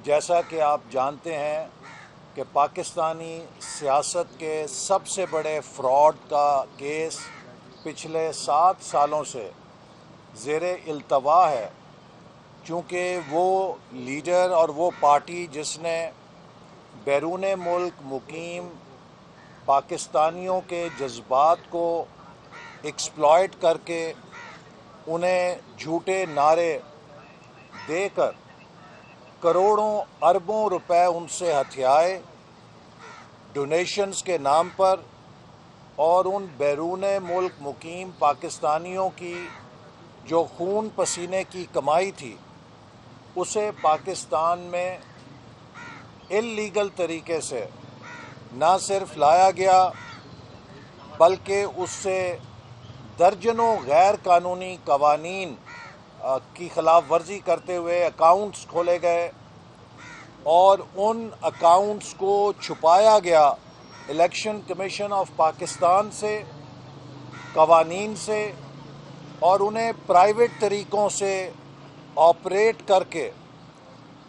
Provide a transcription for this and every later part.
جیسا کہ آپ جانتے ہیں کہ پاکستانی سیاست کے سب سے بڑے فراڈ کا کیس پچھلے 7 سالوں سے زیر التوا ہے، چونکہ وہ لیڈر اور وہ پارٹی جس نے بیرون ملک مقیم پاکستانیوں کے جذبات کو ایکسپلائٹ کر کے انہیں جھوٹے نعرے دے کر کروڑوں اربوں روپے ان سے ہتھیائے ڈونیشنز کے نام پر، اور ان بیرون ملک مقیم پاکستانیوں کی جو خون پسینے کی کمائی تھی اسے پاکستان میں اللیگل طریقے سے نہ صرف لایا گیا بلکہ اس سے درجنوں غیر قانونی قوانین کی خلاف ورزی کرتے ہوئے اکاؤنٹس کھولے گئے، اور ان اکاؤنٹس کو چھپایا گیا الیکشن کمیشن آف پاکستان سے، قوانین سے، اور انہیں پرائیویٹ طریقوں سے آپریٹ کر کے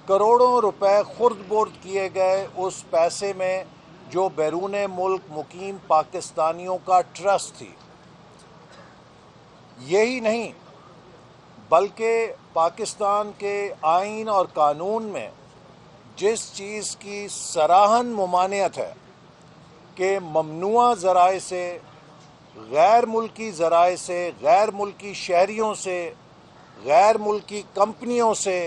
کروڑوں روپے خرد برد کیے گئے اس پیسے میں جو بیرون ملک مقیم پاکستانیوں کا ٹرسٹ تھی۔ یہی نہیں بلکہ پاکستان کے آئین اور قانون میں جس چیز کی صراحاً ممانعت ہے کہ ممنوعہ ذرائع سے، غیر ملکی ذرائع سے، غیر ملکی شہریوں سے، غیر ملکی کمپنیوں سے،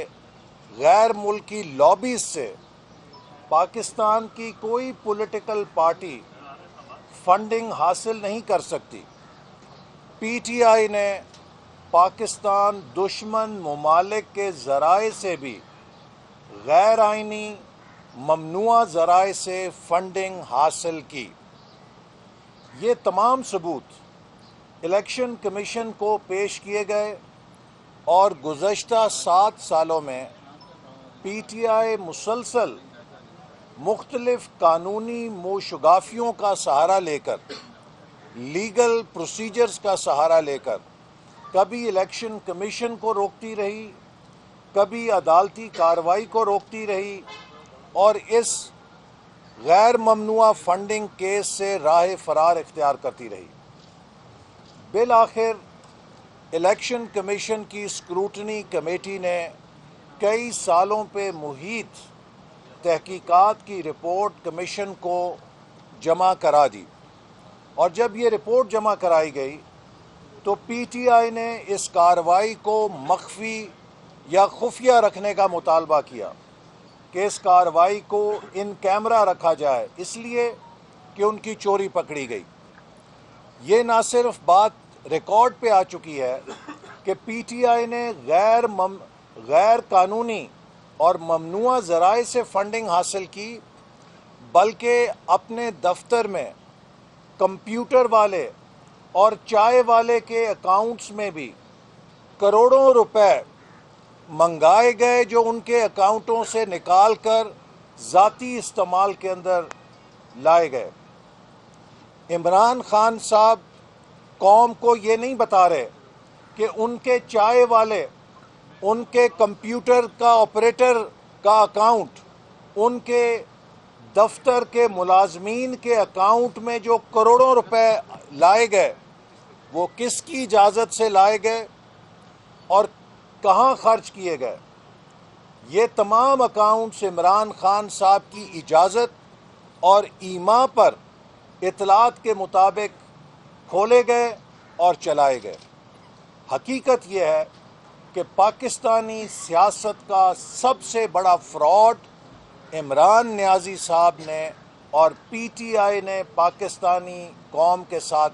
غیر ملکی لابیز سے پاکستان کی کوئی پولیٹیکل پارٹی فنڈنگ حاصل نہیں کر سکتی۔ پی ٹی آئی نے پاکستان دشمن ممالک کے ذرائع سے بھی غیر آئینی ممنوعہ ذرائع سے فنڈنگ حاصل کی۔ یہ تمام ثبوت الیکشن کمیشن کو پیش کیے گئے، اور گزشتہ 7 سالوں میں پی ٹی آئی مسلسل مختلف قانونی موشگافیوں کا سہارا لے کر، لیگل پروسیجرز کا سہارا لے کر کبھی الیکشن کمیشن کو روکتی رہی، کبھی عدالتی کارروائی کو روکتی رہی، اور اس غیر ممنوعہ فنڈنگ کیس سے راہ فرار اختیار کرتی رہی۔ بالآخر الیکشن کمیشن کی اسکروٹنی کمیٹی نے کئی سالوں پہ محیط تحقیقات کی رپورٹ کمیشن کو جمع کرا دی، اور جب یہ رپورٹ جمع کرائی گئی تو پی ٹی آئی نے اس کارروائی کو مخفی یا خفیہ رکھنے کا مطالبہ کیا کہ اس کارروائی کو ان کیمرہ رکھا جائے، اس لیے کہ ان کی چوری پکڑی گئی۔ یہ نہ صرف بات ریکارڈ پہ آ چکی ہے کہ پی ٹی آئی نے غیر قانونی اور ممنوعہ ذرائع سے فنڈنگ حاصل کی، بلکہ اپنے دفتر میں کمپیوٹر والے اور چائے والے کے اکاؤنٹس میں بھی کروڑوں روپے منگائے گئے جو ان کے اکاؤنٹوں سے نکال کر ذاتی استعمال کے اندر لائے گئے۔ عمران خان صاحب قوم کو یہ نہیں بتا رہے کہ ان کے چائے والے، ان کے کمپیوٹر کا آپریٹر کا اکاؤنٹ، ان کے دفتر کے ملازمین کے اکاؤنٹ میں جو کروڑوں روپے لائے گئے وہ کس کی اجازت سے لائے گئے اور کہاں خرچ کیے گئے۔ یہ تمام اکاؤنٹس عمران خان صاحب کی اجازت اور ایما پر اطلاعات کے مطابق کھولے گئے اور چلائے گئے۔ حقیقت یہ ہے کہ پاکستانی سیاست کا سب سے بڑا فراڈ عمران نیازی صاحب نے اور پی ٹی آئی نے پاکستانی قوم کے ساتھ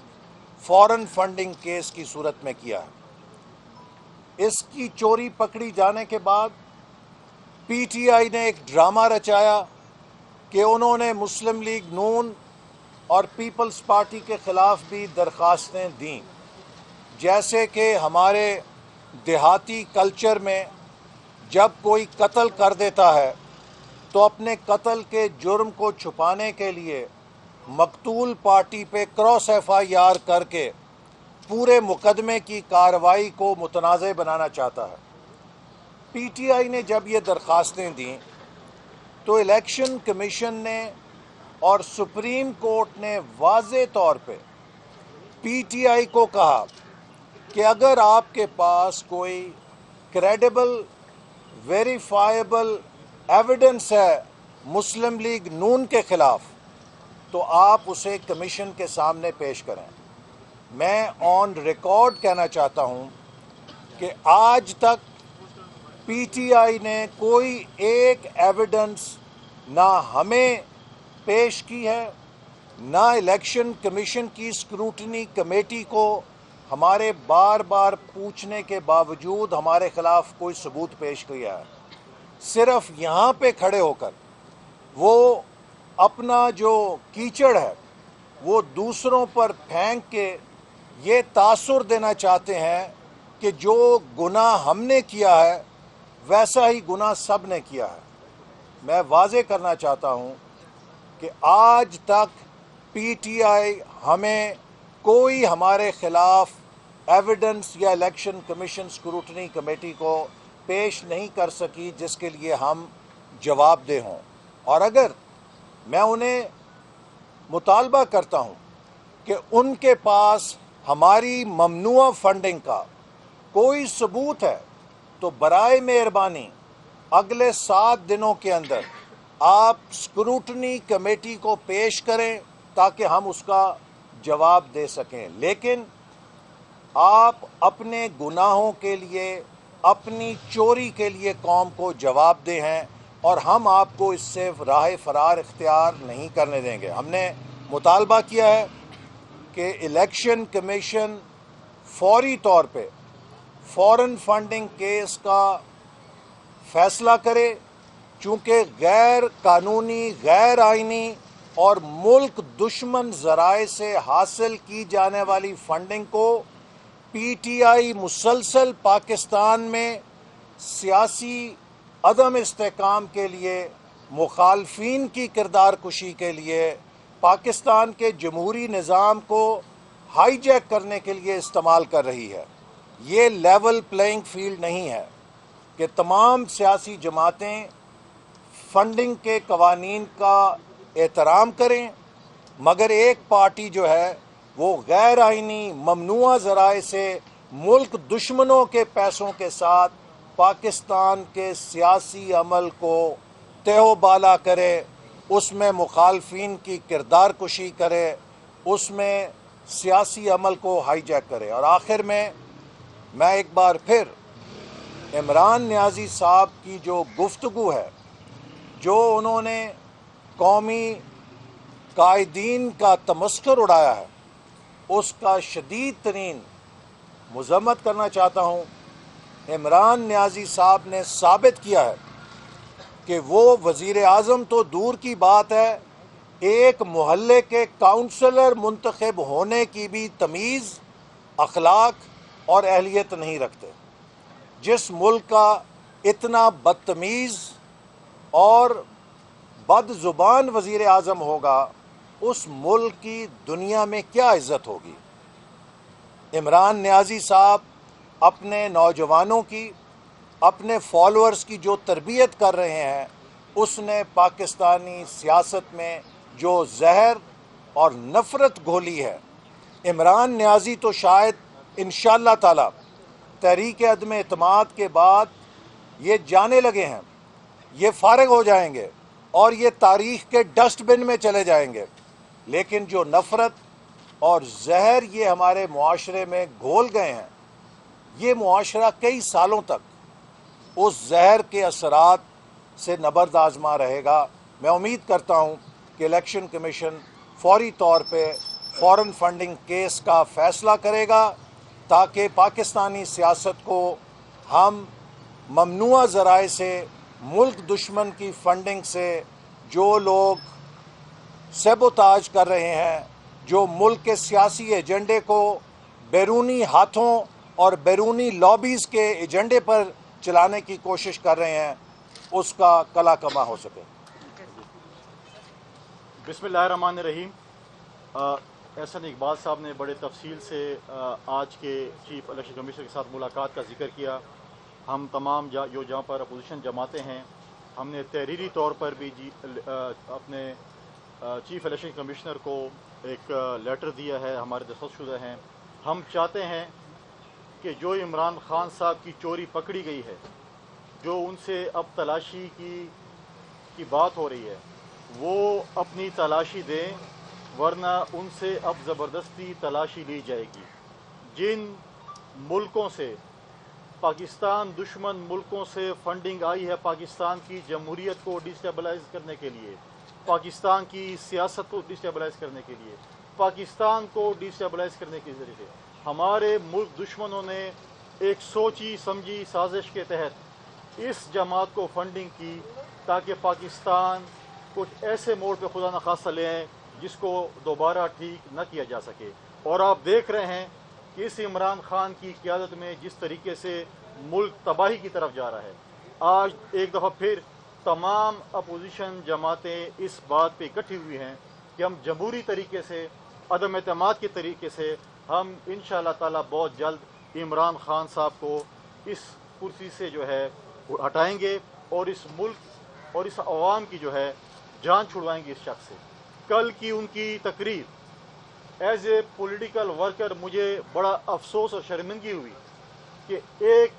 فورن فنڈنگ کیس کی صورت میں کیا ہے۔ اس کی چوری پکڑی جانے کے بعد پی ٹی آئی نے ایک ڈرامہ رچایا کہ انہوں نے مسلم لیگ نون اور پیپلز پارٹی کے خلاف بھی درخواستیں دیں، جیسے کہ ہمارے دیہاتی کلچر میں جب کوئی قتل کر دیتا ہے تو اپنے قتل کے جرم کو چھپانے کے لیے مقتول پارٹی پہ کراس ایف آئی آر کر کے پورے مقدمے کی کارروائی کو متنازع بنانا چاہتا ہے۔ پی ٹی آئی نے جب یہ درخواستیں دیں تو الیکشن کمیشن نے اور سپریم کورٹ نے واضح طور پہ پی ٹی آئی کو کہا کہ اگر آپ کے پاس کوئی کریڈیبل ویریفائبل ایویڈنس ہے مسلم لیگ نون کے خلاف تو آپ اسے کمیشن کے سامنے پیش کریں. میں آن ریکارڈ کہنا چاہتا ہوں کہ آج تک پی ٹی آئی نے کوئی ایک ایویڈنس نہ ہمیں پیش کی ہے نہ الیکشن کمیشن کی اسکروٹنی کمیٹی کو ہمارے بار بار پوچھنے کے باوجود ہمارے خلاف کوئی ثبوت پیش کیا ہے. صرف یہاں پہ کھڑے ہو کر وہ اپنا جو کیچڑ ہے وہ دوسروں پر پھینک کے یہ تاثر دینا چاہتے ہیں کہ جو گناہ ہم نے کیا ہے ویسا ہی گناہ سب نے کیا ہے. میں واضح کرنا چاہتا ہوں کہ آج تک پی ٹی آئی ہمیں کوئی ہمارے خلاف ایویڈنس یا الیکشن کمیشن اسکروٹنی کمیٹی کو پیش نہیں کر سکی جس کے لیے ہم جواب دہ ہوں. اور اگر میں انہیں مطالبہ کرتا ہوں کہ ان کے پاس ہماری ممنوع فنڈنگ کا کوئی ثبوت ہے تو برائے مہربانی اگلے 7 دنوں کے اندر آپ اسکروٹنی کمیٹی کو پیش کریں تاکہ ہم اس کا جواب دے سکیں. لیکن آپ اپنے گناہوں کے لیے اپنی چوری کے لیے قوم کو جواب دہ ہیں اور ہم آپ کو اس سے راہ فرار اختیار نہیں کرنے دیں گے. ہم نے مطالبہ کیا ہے کہ الیکشن کمیشن فوری طور پہ فورن فنڈنگ کیس کا فیصلہ کرے چونکہ غیر قانونی غیر آئینی اور ملک دشمن ذرائع سے حاصل کی جانے والی فنڈنگ کو پی ٹی آئی مسلسل پاکستان میں سیاسی عدم استحکام کے لیے مخالفین کی کردار کشی کے لیے پاکستان کے جمہوری نظام کو ہائی جیک کرنے کے لیے استعمال کر رہی ہے. یہ لیول پلینگ فیلڈ نہیں ہے کہ تمام سیاسی جماعتیں فنڈنگ کے قوانین کا احترام کریں مگر ایک پارٹی جو ہے وہ غیر آئینی ممنوع ذرائع سے ملک دشمنوں کے پیسوں کے ساتھ پاکستان کے سیاسی عمل کو تہ و بالا کرے, اس میں مخالفین کی کردار کشی کرے, اس میں سیاسی عمل کو ہائی جیک کرے. اور آخر میں ایک بار پھر عمران نیازی صاحب کی جو گفتگو ہے, جو انہوں نے قومی قائدین کا تمسخر اڑایا ہے, اس کا شدید ترین مذمت کرنا چاہتا ہوں. عمران نیازی صاحب نے ثابت کیا ہے کہ وہ وزیر اعظم تو دور کی بات ہے, ایک محلے کے کاؤنسلر منتخب ہونے کی بھی تمیز, اخلاق اور اہلیت نہیں رکھتے. جس ملک کا اتنا بدتمیز اور بد زبان وزیر اعظم ہوگا اس ملک کی دنیا میں کیا عزت ہوگی. عمران نیازی صاحب اپنے نوجوانوں کی, اپنے فالوورز کی جو تربیت کر رہے ہیں, اس نے پاکستانی سیاست میں جو زہر اور نفرت گھولی ہے. عمران نیازی تو شاید انشاءاللہ تعالی تحریک عدم اعتماد کے بعد یہ جانے لگے ہیں, یہ فارغ ہو جائیں گے اور یہ تاریخ کے ڈسٹ بن میں چلے جائیں گے. لیکن جو نفرت اور زہر یہ ہمارے معاشرے میں گھول گئے ہیں, یہ معاشرہ کئی سالوں تک اس زہر کے اثرات سے نبرد آزما رہے گا. میں امید کرتا ہوں کہ الیکشن کمیشن فوری طور پہ فورن فنڈنگ کیس کا فیصلہ کرے گا تاکہ پاکستانی سیاست کو ہم ممنوع ذرائع سے, ملک دشمن کی فنڈنگ سے جو لوگ سیبوتاج کر رہے ہیں, جو ملک کے سیاسی ایجنڈے کو بیرونی ہاتھوں اور بیرونی لابیز کے ایجنڈے پر چلانے کی کوشش کر رہے ہیں, اس کا کلا کما ہو سکے. بسم اللہ الرحمن الرحیم. احسن اقبال صاحب نے بڑے تفصیل سے آج کے چیف الیکشن کمیشنر کے ساتھ ملاقات کا ذکر کیا. ہم تمام جو جہاں پر اپوزیشن جماعتیں ہیں ہم نے تحریری طور پر بھی اپنے چیف الیکشن کمشنر کو ایک لیٹر دیا ہے، ہمارے دستخط شدہ ہیں. ہم چاہتے ہیں کہ جو عمران خان صاحب کی چوری پکڑی گئی ہے، جو ان سے اب تلاشی کی بات ہو رہی ہے، وہ اپنی تلاشی دیں، ورنہ ان سے اب زبردستی تلاشی لی جائے گی. جن ملکوں سے، پاکستان دشمن ملکوں سے فنڈنگ آئی ہے پاکستان کی جمہوریت کو ڈسٹیبلائز کرنے کے لیے، پاکستان کی سیاست کو ڈسٹیبلائز کرنے کے لیے، پاکستان کو ڈسٹیبلائز کرنے کے ذریعے سے ہمارے ملک دشمنوں نے ایک سوچی سمجھی سازش کے تحت اس جماعت کو فنڈنگ کی تاکہ پاکستان کچھ ایسے موڑ پہ خدا نخواستہ لے آئیں جس کو دوبارہ ٹھیک نہ کیا جا سکے. اور آپ دیکھ رہے ہیں کہ اس عمران خان کی قیادت میں جس طریقے سے ملک تباہی کی طرف جا رہا ہے. آج ایک دفعہ پھر تمام اپوزیشن جماعتیں اس بات پہ اکٹھی ہوئی ہیں کہ ہم جمہوری طریقے سے، عدم اعتماد کے طریقے سے ہم انشاءاللہ تعالی بہت جلد عمران خان صاحب کو اس کرسی سے جو ہے ہٹائیں گے اور اس ملک اور اس عوام کی جو ہے جان چھڑوائیں گے اس شخص سے. کل کی ان کی تقریر ایز اے پولیٹیکل ورکر مجھے بڑا افسوس اور شرمندگی ہوئی کہ ایک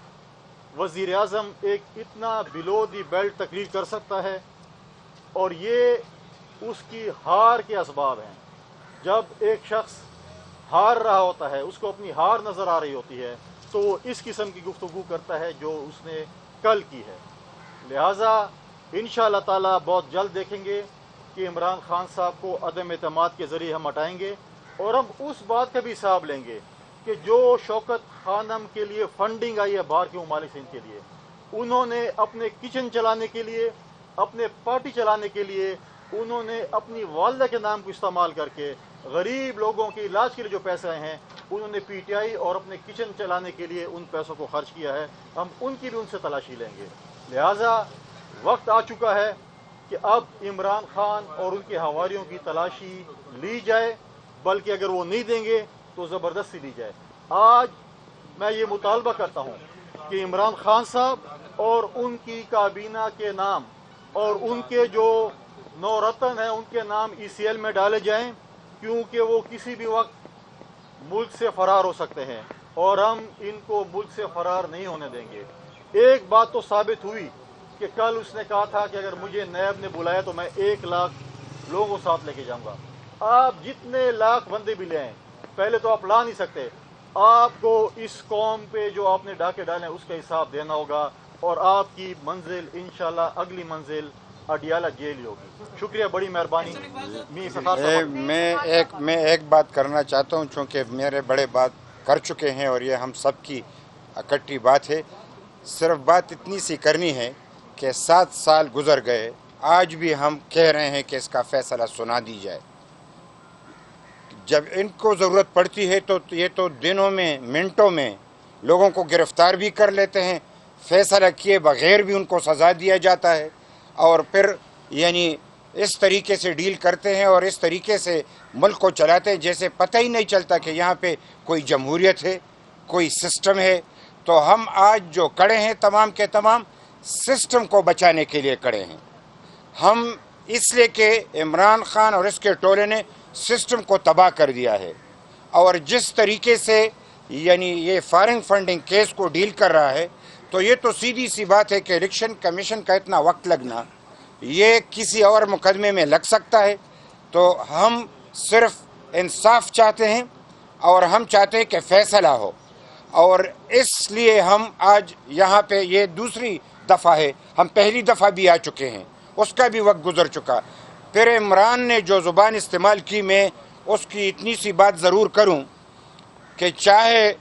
وزیر اعظم ایک اتنا بلو دی بیلٹ تقریر کر سکتا ہے اور یہ اس کی ہار کے اسباب ہیں. جب ایک شخص ہار رہا ہوتا ہے، اس کو اپنی ہار نظر آ رہی ہوتی ہے، تو وہ اس قسم کی گفتگو کرتا ہے جو اس نے کل کی ہے. لہٰذا انشاءاللہ تعالی بہت جلد دیکھیں گے کہ عمران خان صاحب کو عدم اعتماد کے ذریعے ہم ہٹائیں گے اور ہم اس بات کا بھی حساب لیں گے کہ جو شوکت خانم کے لیے فنڈنگ آئی ہے باہر کے ممالک سے ان کے لیے، انہوں نے اپنے کچن چلانے کے لیے، اپنے پارٹی چلانے کے لیے، انہوں نے اپنی والدہ کے نام کو استعمال کر کے غریب لوگوں کے علاج کے لیے جو پیسے آئے ہیں انہوں نے پی ٹی آئی اور اپنے کچن چلانے کے لیے ان پیسوں کو خرچ کیا ہے. ہم ان کی بھی ان سے تلاشی لیں گے. لہٰذا وقت آ چکا ہے کہ اب عمران خان اور ان کے حواریوں کی تلاشی لی جائے، بلکہ اگر وہ نہیں دیں گے تو زبردستی لی جائے. آج میں یہ مطالبہ کرتا ہوں کہ عمران خان صاحب اور ان کی کابینہ کے نام اور ان کے جو نو رتن ہیں ان کے نام ای سی ایل میں ڈالے جائیں، کیونکہ وہ کسی بھی وقت ملک سے فرار ہو سکتے ہیں اور ہم ان کو ملک سے فرار نہیں ہونے دیں گے. ایک بات تو ثابت ہوئی کہ کل اس نے کہا تھا کہ اگر مجھے نیب نے بلایا تو میں 1 لاکھ لوگوں ساتھ لے کے جاؤں گا. آپ جتنے لاکھ بندے بھی لے آئیں، پہلے تو آپ لا نہیں سکتے. آپ کو اس قوم پہ جو آپ نے ڈاکے ڈالے اس کا حساب دینا ہوگا اور آپ کی منزل انشاءاللہ اگلی منزل اڈیالہ جیل ہی ہوگی. شکریہ، بڑی مہربانی. میں ایک بات کرنا چاہتا ہوں، چونکہ میرے بڑے بات کر چکے ہیں اور یہ ہم سب کی اکٹھی بات ہے. صرف بات اتنی سی کرنی ہے کہ 7 سال گزر گئے، آج بھی ہم کہہ رہے ہیں کہ اس کا فیصلہ سنا دی جائے. جب ان کو ضرورت پڑتی ہے تو یہ تو دنوں میں، منٹوں میں لوگوں کو گرفتار بھی کر لیتے ہیں، فیصلہ کیے بغیر بھی ان کو سزا دیا جاتا ہے اور پھر یعنی اس طریقے سے ڈیل کرتے ہیں اور اس طریقے سے ملک کو چلاتے ہیں جیسے پتہ ہی نہیں چلتا کہ یہاں پہ کوئی جمہوریت ہے، کوئی سسٹم ہے. تو ہم آج جو کڑے ہیں تمام کے تمام سسٹم کو بچانے کے لیے کڑے ہیں. ہم اس لیے کہ عمران خان اور اس کے ٹولے نے سسٹم کو تباہ کر دیا ہے اور جس طریقے سے یعنی یہ فارن فنڈنگ کیس کو ڈیل کر رہا ہے، تو یہ تو سیدھی سی بات ہے کہ الیکشن کمیشن کا اتنا وقت لگنا یہ کسی اور مقدمے میں لگ سکتا ہے. تو ہم صرف انصاف چاہتے ہیں اور ہم چاہتے ہیں کہ فیصلہ ہو، اور اس لیے ہم آج یہاں پہ یہ دوسری دفعہ ہے. ہم پہلی دفعہ بھی آ چکے ہیں، اس کا بھی وقت گزر چکا. پھر عمران نے جو زبان استعمال کی، میں اس کی اتنی سی بات ضرور کروں کہ چاہے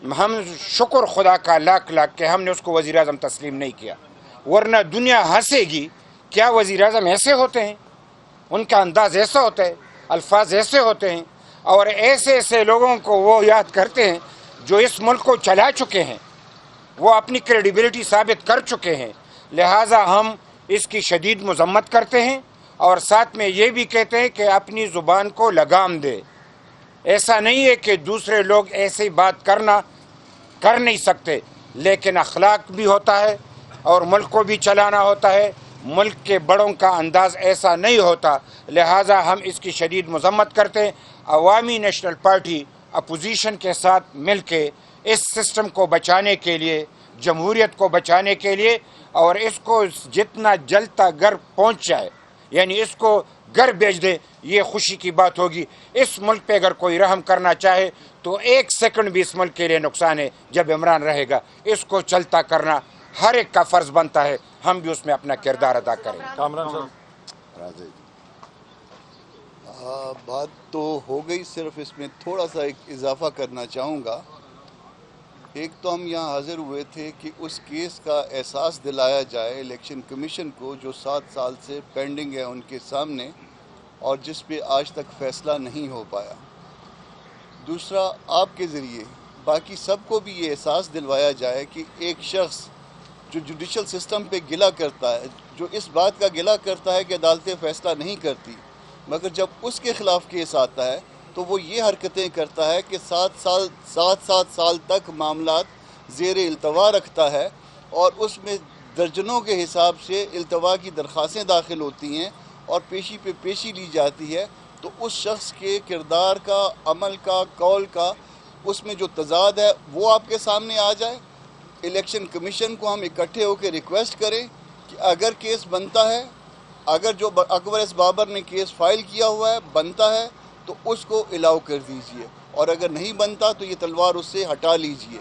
ہم شکر خدا کا لاکھ لاکھ کہ ہم نے اس کو وزیر اعظم تسلیم نہیں کیا، ورنہ دنیا ہنسے گی. کیا وزیر اعظم ایسے ہوتے ہیں؟ ان کا انداز ایسا ہوتا ہے، الفاظ ایسے ہوتے ہیں اور ایسے ایسے لوگوں کو وہ یاد کرتے ہیں جو اس ملک کو چلا چکے ہیں، وہ اپنی کریڈیبلٹی ثابت کر چکے ہیں. لہٰذا ہم اس کی شدید مذمت کرتے ہیں اور ساتھ میں یہ بھی کہتے ہیں کہ اپنی زبان کو لگام دے. ایسا نہیں ہے کہ دوسرے لوگ ایسی بات کر نہیں سکتے، لیکن اخلاق بھی ہوتا ہے اور ملک کو بھی چلانا ہوتا ہے. ملک کے بڑوں کا انداز ایسا نہیں ہوتا، لہٰذا ہم اس کی شدید مذمت کرتے ہیں۔ عوامی نیشنل پارٹی اپوزیشن کے ساتھ مل کے اس سسٹم کو بچانے کے لیے، جمہوریت کو بچانے کے لیے، اور اس کو جتنا جلد تک گھر پہنچ جائے، یعنی اس کو گھر بھیج دے، یہ خوشی کی بات ہوگی۔ اس ملک پہ اگر کوئی رحم کرنا چاہے تو ایک سیکنڈ بھی اس ملک کے لیے نقصان ہے جب عمران رہے گا۔ اس کو چلتا کرنا ہر ایک کا فرض بنتا ہے، ہم بھی اس میں اپنا کردار ادا کریں۔ کامران صاحب، بات تو ہو گئی، صرف اس میں تھوڑا سا ایک اضافہ کرنا چاہوں گا۔ ایک تو ہم یہاں حاضر ہوئے تھے کہ اس کیس کا احساس دلایا جائے الیکشن کمیشن کو، جو 7 سال سے پینڈنگ ہے ان کے سامنے، اور جس پہ آج تک فیصلہ نہیں ہو پایا۔ دوسرا، آپ کے ذریعے باقی سب کو بھی یہ احساس دلوایا جائے کہ ایک شخص جو جوڈیشل سسٹم پہ گلہ کرتا ہے، جو اس بات کا گلہ کرتا ہے کہ عدالتیں فیصلہ نہیں کرتی، مگر جب اس کے خلاف کیس آتا ہے تو وہ یہ حرکتیں کرتا ہے کہ 7 سال تک معاملات زیر التوا رکھتا ہے، اور اس میں درجنوں کے حساب سے التوا کی درخواستیں داخل ہوتی ہیں اور پیشی پہ پیشی لی جاتی ہے۔ تو اس شخص کے کردار کا، عمل کا، قول کا، اس میں جو تضاد ہے وہ آپ کے سامنے آ جائے۔ الیکشن کمیشن کو ہم اکٹھے ہو کے ریکویسٹ کریں کہ اگر کیس بنتا ہے، اگر جو اکبر ایس بابر نے کیس فائل کیا ہوا ہے بنتا ہے تو اس کو الاؤ کر دیجئے، اور اگر نہیں بنتا تو یہ تلوار اس سے ہٹا لیجئے۔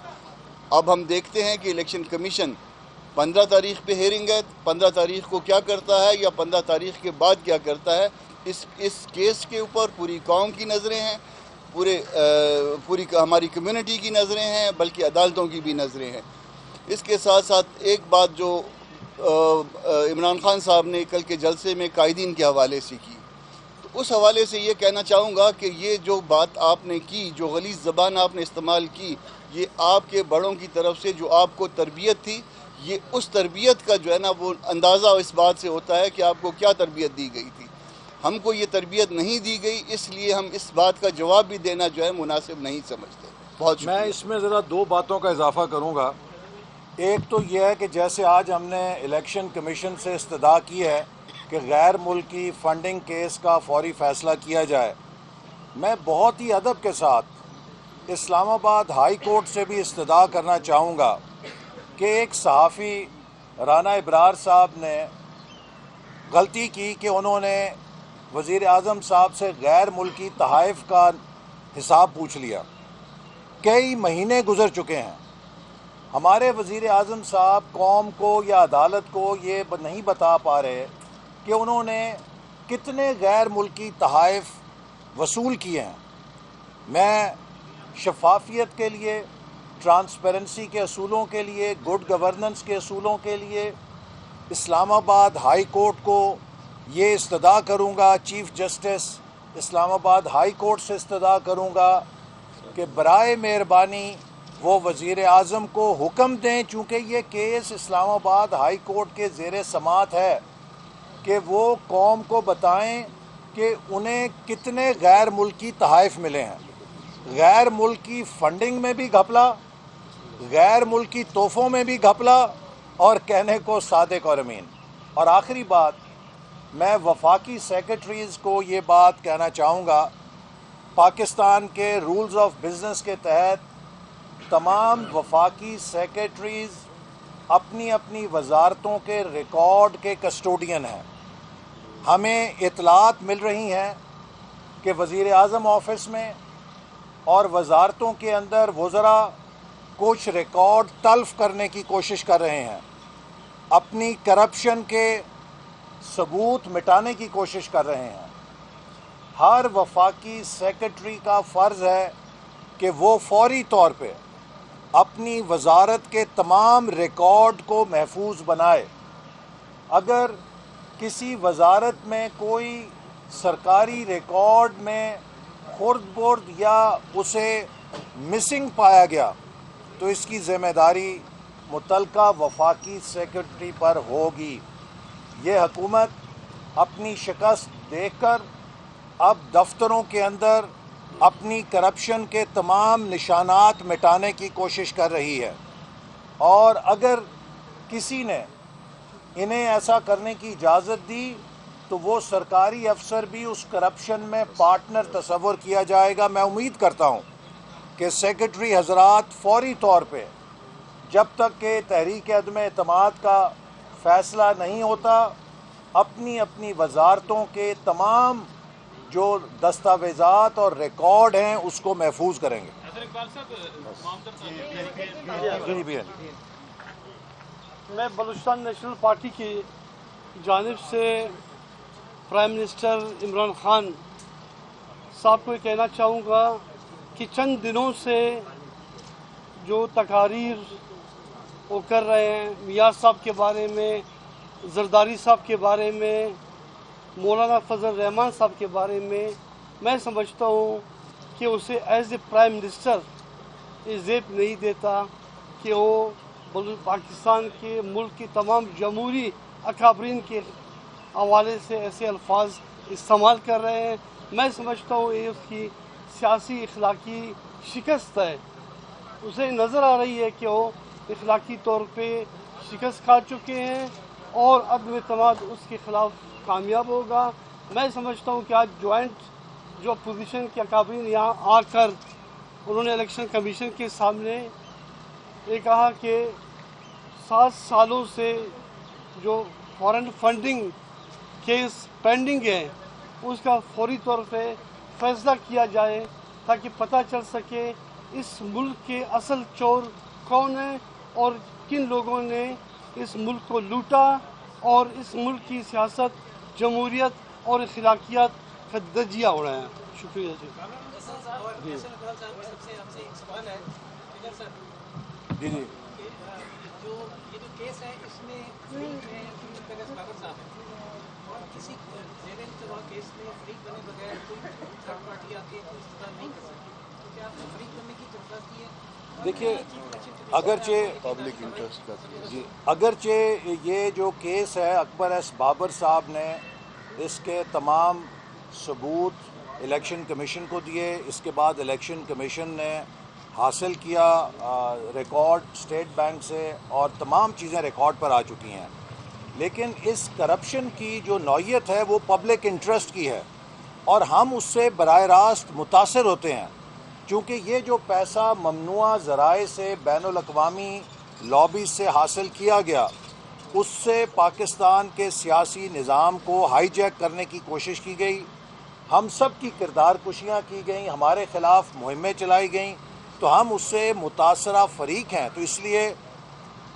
اب ہم دیکھتے ہیں کہ الیکشن کمیشن 15 تاریخ پہ ہیرنگ ہے، 15 تاریخ کو کیا کرتا ہے یا 15 تاریخ کے بعد کیا کرتا ہے۔ اس کیس کے اوپر پوری قوم کی نظریں ہیں، پوری ہماری کمیونٹی کی نظریں ہیں، بلکہ عدالتوں کی بھی نظریں ہیں۔ اس کے ساتھ ساتھ ایک بات جو عمران خان صاحب نے کل کے جلسے میں قائدین کے حوالے سے کی، تو اس حوالے سے یہ کہنا چاہوں گا کہ یہ جو بات آپ نے کی، جو غلیظ زبان آپ نے استعمال کی، یہ آپ کے بڑوں کی طرف سے جو آپ کو تربیت تھی، یہ اس تربیت کا جو ہے نا وہ اندازہ اس بات سے ہوتا ہے کہ آپ کو کیا تربیت دی گئی تھی۔ ہم کو یہ تربیت نہیں دی گئی، اس لیے ہم اس بات کا جواب بھی دینا جو ہے مناسب نہیں سمجھتے۔ بہت شکریہ۔ میں اس میں ذرا 2 باتوں کا اضافہ کروں گا۔ ایک تو یہ ہے کہ جیسے آج ہم نے الیکشن کمیشن سے استدعا کی ہے کہ غیر ملکی فنڈنگ کیس کا فوری فیصلہ کیا جائے، میں بہت ہی ادب کے ساتھ اسلام آباد ہائی کورٹ سے بھی استدعا کرنا چاہوں گا کہ ایک صحافی رانا ابرار صاحب نے غلطی کی کہ انہوں نے وزیر اعظم صاحب سے غیر ملکی تحائف کا حساب پوچھ لیا۔ کئی مہینے گزر چکے ہیں، ہمارے وزیر اعظم صاحب قوم کو یا عدالت کو یہ نہیں بتا پا رہے کہ انہوں نے کتنے غیر ملکی تحائف وصول کیے ہیں۔ میں شفافیت کے لیے، ٹرانسپیرنسی کے اصولوں کے لیے، گڈ گورننس کے اصولوں کے لیے اسلام آباد ہائی کورٹ کو یہ استدعا کروں گا، چیف جسٹس اسلام آباد ہائی کورٹ سے استدعا کروں گا کہ برائے مہربانی وہ وزیر اعظم کو حکم دیں، چونکہ یہ کیس اسلام آباد ہائی کورٹ کے زیر سماعت ہے، کہ وہ قوم کو بتائیں کہ انہیں کتنے غیر ملکی تحائف ملے ہیں۔ غیر ملکی فنڈنگ میں بھی گھپلا، غیر ملکی تحفوں میں بھی گھپلا، اور کہنے کو صادق اور امین۔ اور آخری بات، میں وفاقی سیکرٹریز کو یہ بات کہنا چاہوں گا، پاکستان کے رولز آف بزنس کے تحت تمام وفاقی سیکرٹریز اپنی اپنی وزارتوں کے ریکارڈ کے کسٹوڈین ہیں۔ ہمیں اطلاعات مل رہی ہیں کہ وزیر اعظم آفس میں اور وزارتوں کے اندر وزراء کچھ ریکارڈ تلف کرنے کی کوشش کر رہے ہیں، اپنی کرپشن کے ثبوت مٹانے کی کوشش کر رہے ہیں۔ ہر وفاقی سیکرٹری کا فرض ہے کہ وہ فوری طور پہ اپنی وزارت کے تمام ریکارڈ کو محفوظ بنائے۔ اگر کسی وزارت میں کوئی سرکاری ریکارڈ میں خرد برد یا اسے مسنگ پایا گیا تو اس کی ذمہ داری متعلقہ وفاقی سیکرٹری پر ہوگی۔ یہ حکومت اپنی شکست دیکھ کر اب دفتروں کے اندر اپنی کرپشن کے تمام نشانات مٹانے کی کوشش کر رہی ہے، اور اگر کسی نے انہیں ایسا کرنے کی اجازت دی تو وہ سرکاری افسر بھی اس کرپشن میں پارٹنر تصور کیا جائے گا۔ میں امید کرتا ہوں کہ سیکرٹری حضرات فوری طور پہ جب تک کہ تحریک عدم اعتماد کا فیصلہ نہیں ہوتا اپنی اپنی وزارتوں کے تمام جو دستاویزات اور ریکارڈ ہیں اس کو محفوظ کریں گے۔ جی بھی میں بلوچستان نیشنل پارٹی کی جانب سے پرائم منسٹر عمران خان صاحب کو یہ کہنا چاہوں گا کہ چند دنوں سے جو تقاریر وہ کر رہے ہیں میاں صاحب کے بارے میں، زرداری صاحب کے بارے میں، مولانا فضل الرحمان صاحب کے بارے میں سمجھتا ہوں کہ اسے ایز اے پرائم منسٹر یہ زیب نہیں دیتا کہ وہ پاکستان کے ملک کی تمام جمہوری اکابرین کے حوالے سے ایسے الفاظ استعمال کر رہے ہیں۔ میں سمجھتا ہوں یہ اس کی سیاسی اخلاقی شکست ہے، اسے نظر آ رہی ہے کہ وہ اخلاقی طور پہ شکست کھا چکے ہیں اور عدم اعتماد اس کے خلاف کامیاب ہوگا۔ میں سمجھتا ہوں کہ آج جوائنٹ جو اپوزیشن کے اکابرین یہاں آ کر انہوں نے الیکشن کمیشن کے سامنے یہ کہا کہ 7 سالوں سے جو فارن فنڈنگ کیس پینڈنگ ہے اس کا فوری طور پہ فیصلہ کیا جائے تاکہ پتہ چل سکے اس ملک کے اصل چور کون ہیں اور کن لوگوں نے اس ملک کو لوٹا اور اس ملک کی سیاست، جمہوریت اور اخلاقیات کا دجیہ اڑایا۔ شکریہ جی۔ جی جی جو یہ جو کیس ہے اس میں بابر صاحب ہے اور کسی زیر التوا کیس میں فریق بنے بغیر کوئی تھرڈ پارٹی آ کے کوئی استدلال نہیں کر سکتی، تو کیا آپ نے فریق بننے کی درخواست کی ہے؟ دیکھیے پبلک انٹرسٹ کا اگرچہ یہ جو کیس ہے اکبر ایس بابر صاحب نے اس کے تمام ثبوت الیکشن کمیشن کو دیے، اس کے بعد الیکشن کمیشن نے حاصل کیا ریکارڈ اسٹیٹ بینک سے اور تمام چیزیں ریکارڈ پر آ چکی ہیں، لیکن اس کرپشن کی جو نوعیت ہے وہ پبلک انٹرسٹ کی ہے اور ہم اس سے براہ راست متاثر ہوتے ہیں، چونکہ یہ جو پیسہ ممنوعہ ذرائع سے بین الاقوامی لابی سے حاصل کیا گیا اس سے پاکستان کے سیاسی نظام کو ہائی جیک کرنے کی کوشش کی گئی، ہم سب کی کردار کشیاں کی گئیں، ہمارے خلاف مہمیں چلائی گئیں، تو ہم اس سے متاثرہ فریق ہیں۔ تو اس لیے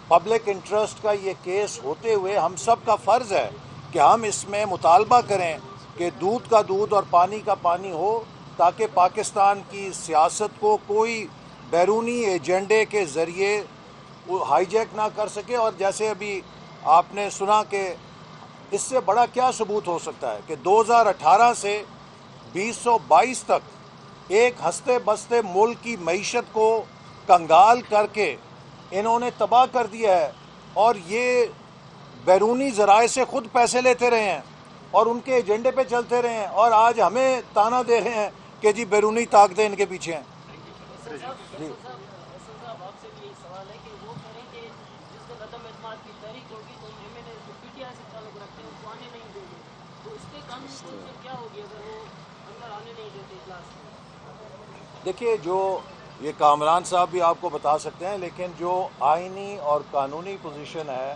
پبلک انٹرسٹ کا یہ کیس ہوتے ہوئے ہم سب کا فرض ہے کہ ہم اس میں مطالبہ کریں کہ دودھ کا دودھ اور پانی کا پانی ہو، تاکہ پاکستان کی سیاست کو کوئی بیرونی ایجنڈے کے ذریعے ہائی جیک نہ کر سکے۔ اور جیسے ابھی آپ نے سنا کہ اس سے بڑا کیا ثبوت ہو سکتا ہے کہ 2018 سے 2022 تک ایک ہنستے بستے ملک کی معیشت کو کنگال کر کے انہوں نے تباہ کر دیا ہے، اور یہ بیرونی ذرائع سے خود پیسے لیتے رہے ہیں اور ان کے ایجنڈے پہ چلتے رہے ہیں، اور آج ہمیں تانا دے رہے ہیں کہ جی بیرونی طاقتیں ان کے پیچھے ہیں۔ جی آپ سے بھی یہی سوال ہے کہ وہ کہہ رہے ہیں کہ جس دن عدم اعتماد کی تحریک ہوگی تو ایم این اے جو پی ٹی آئی سے تعلق رکھتے ہیں اس کو آنے نہیں دیں گے، تو اس کے قانون پھر کیا ہوگی اگر وہ اندر آنے نہیں دیتے اجلاس میں؟ دیکھیے، جو یہ کامران صاحب بھی آپ کو بتا سکتے ہیں، لیکن جو آئینی اور قانونی پوزیشن ہے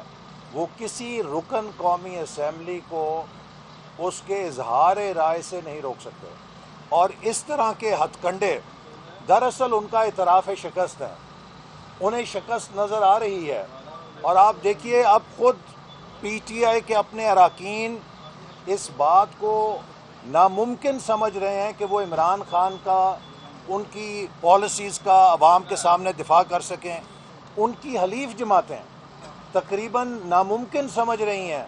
وہ کسی رکن قومی اسمبلی کو اس کے اظہار رائے سے نہیں روک سکتے، اور اس طرح کے ہتھ کنڈے دراصل ان کا اعتراف شکست ہے، انہیں شکست نظر آ رہی ہے۔ اور آپ دیکھیے اب خود پی ٹی آئی کے اپنے اراکین اس بات کو ناممکن سمجھ رہے ہیں کہ وہ عمران خان کا، ان کی پالیسیز کا عوام کے سامنے دفاع کر سکیں۔ ان کی حلیف جماعتیں تقریباً ناممکن سمجھ رہی ہیں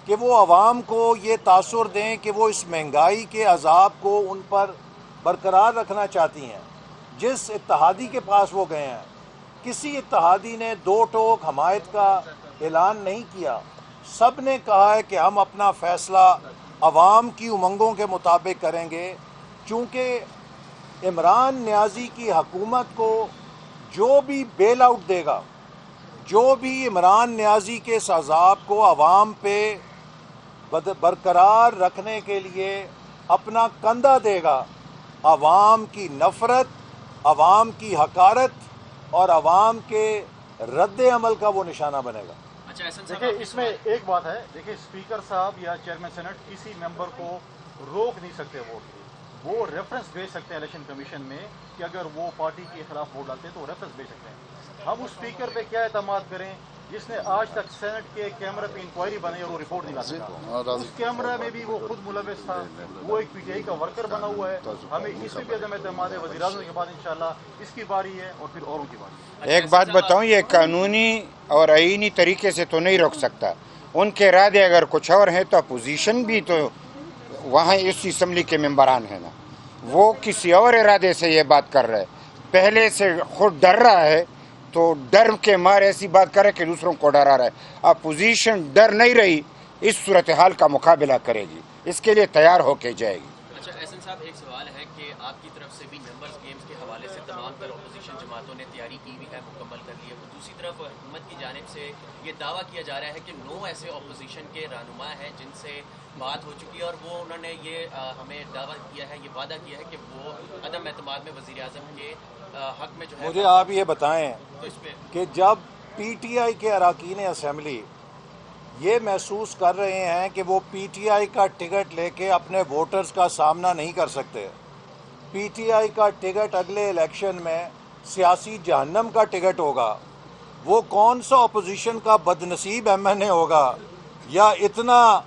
کہ وہ عوام کو یہ تاثر دیں کہ وہ اس مہنگائی کے عذاب کو ان پر برقرار رکھنا چاہتی ہیں۔ جس اتحادی کے پاس وہ گئے ہیں، کسی اتحادی نے دو ٹوک حمایت کا اعلان نہیں کیا، سب نے کہا ہے کہ ہم اپنا فیصلہ عوام کی امنگوں کے مطابق کریں گے، چونکہ عمران نیازی کی حکومت کو جو بھی بیل آؤٹ دے گا جو بھی عمران نیازی کے اس عذاب کو عوام پہ برقرار رکھنے کے لیے اپنا کندھا دے گا، عوام کی نفرت، عوام کی حقارت اور عوام کے رد عمل کا وہ نشانہ بنے گا۔ اچھا احسن صاحب، دیکھیں اس میں ایک بات ہے، دیکھیں اسپیکر صاحب یا چیئرمین سینٹ کسی ممبر کو روک نہیں سکتے ووٹ کے، وہ ریفرنس بھیج سکتے ہیں الیکشن کمیشن میں کہ اگر وہ پارٹی کے خلاف ووٹ ڈالتے ہیں تو وہ ریفرنس بھیج سکتے ہیں۔ ہم اس اسپیکر پہ کیا اعتماد کریں جس نے آج تک سینٹ کے کیمرے پہ انکوائری بنائی اور وہ رپورٹ نہیں لا سکا؟ اس کیمرے میں بھی وہ خود ملوث تھا، وہ ایک پی ٹی آئی کا ورکر بنا ہوا ہے۔ ہمیں اس میں بھی عدم اعتماد ہے۔ وزیر اعظم کے بعد انشاءاللہ اس کی باری ہے اور پھر اوروں کی باری ہے۔ ایک بات بتاؤں، یہ قانونی اور آئینی طریقے سے تو نہیں روک سکتا، ان کے ارادے اگر کچھ اور ہیں تو اپوزیشن بھی تو وہاں اس اسمبلی کے ممبران ہیں نا، وہ کسی اور ارادے سے یہ بات کر رہے، پہلے سے خود ڈر رہا ہے تو ڈر کے مارے ایسی بات کرے کہ دوسروں کو ڈرا رہا ہے۔ اپوزیشن ڈر نہیں رہی، اس صورتحال کا مقابلہ کرے گی، اس کے لیے تیار ہو کے جائے گی۔ اچھا احسن صاحب، ایک سوال ہے کہ آپ کی طرف سے بھی ممبرز گیمز کے حوالے سے تمام تر اپوزیشن جماعتوں نے تیاری کی ہوئی ہے، مکمل کر لی ہے۔ دوسری طرف حکومت کی جانب سے یہ دعویٰ کیا جا رہا ہے کہ 9 ایسے اپوزیشن کے رہنما ہیں جن سے بات ہو چکی ہے اور وہ انہوں نے یہ ہمیں دعویٰ کیا ہے، یہ وعدہ کیا ہے کہ وہ عدم اعتماد میں وزیر اعظم کے حق میں جو ہے مجھے آپ یہ بتائیں تو اس پہ کہ جب پی ٹی آئی کے اراکین اسمبلی یہ محسوس کر رہے ہیں کہ وہ پی ٹی آئی کا ٹکٹ لے کے اپنے ووٹرز کا سامنا نہیں کر سکتے، پی ٹی آئی کا ٹکٹ اگلے الیکشن میں سیاسی جہنم کا ٹکٹ ہوگا، وہ کون سا اپوزیشن کا بدنصیب ایم این اے ہوگا یا اتنا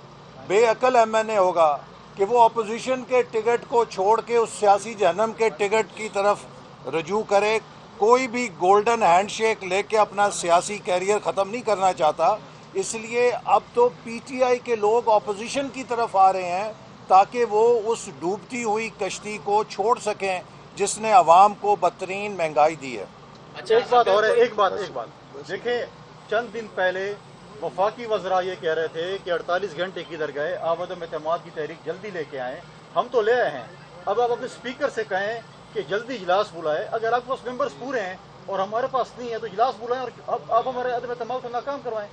بے عقل ایم این اے ہوگا کہ وہ اپوزیشن کے ٹکٹ کو چھوڑ کے اس سیاسی جہنم کے ٹکٹ کی طرف رجوع کرے؟ کوئی بھی گولڈن ہینڈ شیک لے کے اپنا سیاسی کیریئر ختم نہیں کرنا چاہتا، اس لیے اب تو پی ٹی آئی کے لوگ اپوزیشن کی طرف آ رہے ہیں تاکہ وہ اس ڈوبتی ہوئی کشتی کو چھوڑ سکیں جس نے عوام کو بدترین مہنگائی دی ہے۔ ایک بات اور ہے، ایک بات دیکھیں، چند دن پہلے وفاقی وزراء یہ کہہ رہے تھے کہ 48 گھنٹے کدھر گئے، آپ عدم اعتماد کی تحریک جلدی لے کے آئیں۔ ہم تو لے آئے ہیں، اب آپ اپنے اسپیکر سے کہیں کہ جلدی اجلاس بلائے۔ اگر آپ کے پاس ممبرز پورے ہیں اور ہمارے پاس نہیں ہے تو اجلاس بلائیں اور اب آپ ہمارے عدم اعتماد کو ناکام کروائیں۔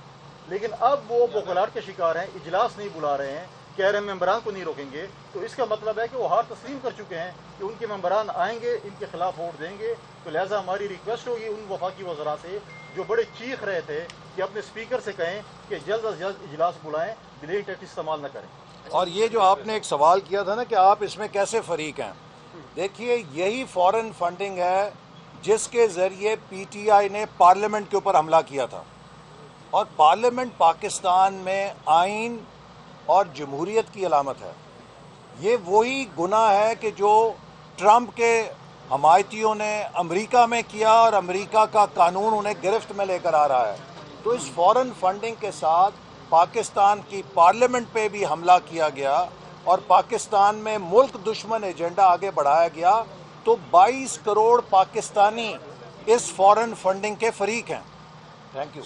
لیکن اب وہ بوکھلاہٹ کے شکار ہیں، اجلاس نہیں بلا رہے ہیں، کہہ رہے ہیں ممبران کو نہیں روکیں گے، تو اس کا مطلب ہے کہ وہ ہار تسلیم کر چکے ہیں کہ ان کے ممبران آئیں گے، ان کے خلاف ووٹ دیں گے۔ تو لہٰذا ہماری ریکویسٹ ہوگی ان وفاقی وزراء سے جو بڑے چیخ رہے تھے کہ اپنے اسپیکر سے کہیں کہ جلد از جلد اجلاس بلائیں، ڈیلیگ ٹیکٹکس استعمال نہ کریں۔ اور یہ جو آپ نے ایک سوال کیا تھا نا کہ آپ اس میں کیسے فریق ہیں، دیکھیے یہی فورن فنڈنگ ہے جس کے ذریعے پی ٹی آئی نے پارلیمنٹ کے اوپر حملہ کیا تھا، اور پارلیمنٹ پاکستان میں آئین اور جمہوریت کی علامت ہے۔ یہ وہی گناہ ہے کہ جو ٹرمپ کے حمایتیوں نے امریکہ میں کیا اور امریکہ کا قانون انہیں گرفت میں لے کر آ رہا ہے۔ تو اس فورن فنڈنگ کے ساتھ پاکستان کی پارلیمنٹ پہ بھی حملہ کیا گیا اور پاکستان میں ملک دشمن ایجنڈا آگے بڑھایا گیا، تو 22 کروڑ پاکستانی اس فورن فنڈنگ کے فریق ہیں۔ Thank you.